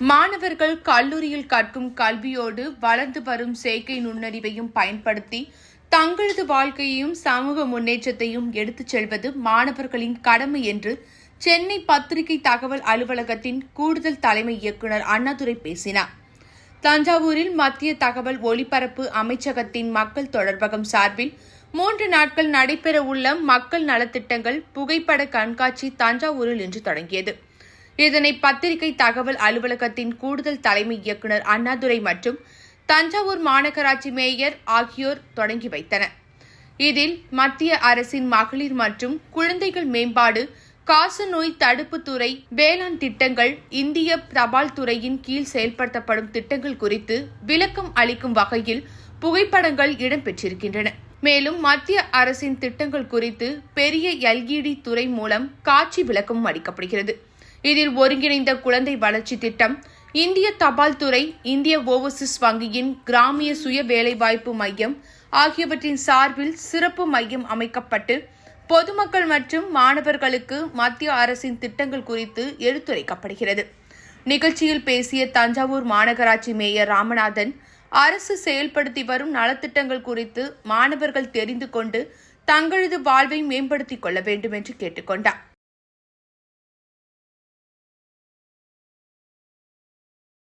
மாணவர்கள் கல்லூரியில் கற்கும் கல்வியோடு வளர்ந்து வரும் செயற்கை நுண்ணறிவையும் பயன்படுத்தி தங்களது வாழ்க்கையையும் சமூக முன்னேற்றத்தையும் எடுத்துச் செல்வது மாணவர்களின் கடமை என்று சென்னை பத்திரிகை தகவல் அலுவலகத்தின் கூடுதல் தலைமை இயக்குநர் அண்ணாதுரை பேசினார். தஞ்சாவூரில் மத்திய தகவல் ஒலிபரப்பு அமைச்சகத்தின் மக்கள் தொடர்பகம் சார்பில் 3 நாட்கள் நடைபெறவுள்ள மக்கள் நலத்திட்டங்கள் புகைப்பட கண்காட்சி தஞ்சாவூரில் இன்று தொடங்கியது. இதனை பத்திரிகை தகவல் அலுவலகத்தின் கூடுதல் தலைமை இயக்குநர் அண்ணாதுரை மற்றும் தஞ்சாவூர் மாநகராட்சி மேயர் ஆகியோர் தொடங்கி வைத்தனர். இதில் மத்திய அரசின் மகளிர் மற்றும் குழந்தைகள் மேம்பாடு, காசநோய் தடுப்புத்துறை, வேளாண் திட்டங்கள், இந்திய தபால் துறையின் கீழ் செயல்படுத்தப்படும் திட்டங்கள் குறித்து விளக்கம் அளிக்கும் வகையில் புகைப்படங்கள் இடம்பெற்றிருக்கின்றன. மேலும் மத்திய அரசின் திட்டங்கள் குறித்து பெரிய LED துறை மூலம் காட்சி விளக்கமும் அளிக்கப்படுகிறது. இதில் ஒருங்கிணைந்த குழந்தை வளர்ச்சி திட்டம், இந்திய தபால் துறை, இந்திய ஓவர்சீஸ் வங்கியின் கிராமிய சுய வேலைவாய்ப்பு மையம் ஆகியவற்றின் சார்பில் சிறப்பு மையம் அமைக்கப்பட்டு பொதுமக்கள் மற்றும் மாணவர்களுக்கு மத்திய அரசின் திட்டங்கள் குறித்து எடுத்துரைக்கப்படுகிறது. நிகழ்ச்சியில் பேசிய தஞ்சாவூர் மாநகராட்சி மேயர் ராமநாதன், அரசு செயல்படுத்தி வரும் நலத்திட்டங்கள் குறித்து மாணவர்கள் தெரிந்து கொண்டு தங்களது வாழ்வை மேம்படுத்திக் கொள்ள வேண்டும் என்று கேட்டுக் கொண்டார்.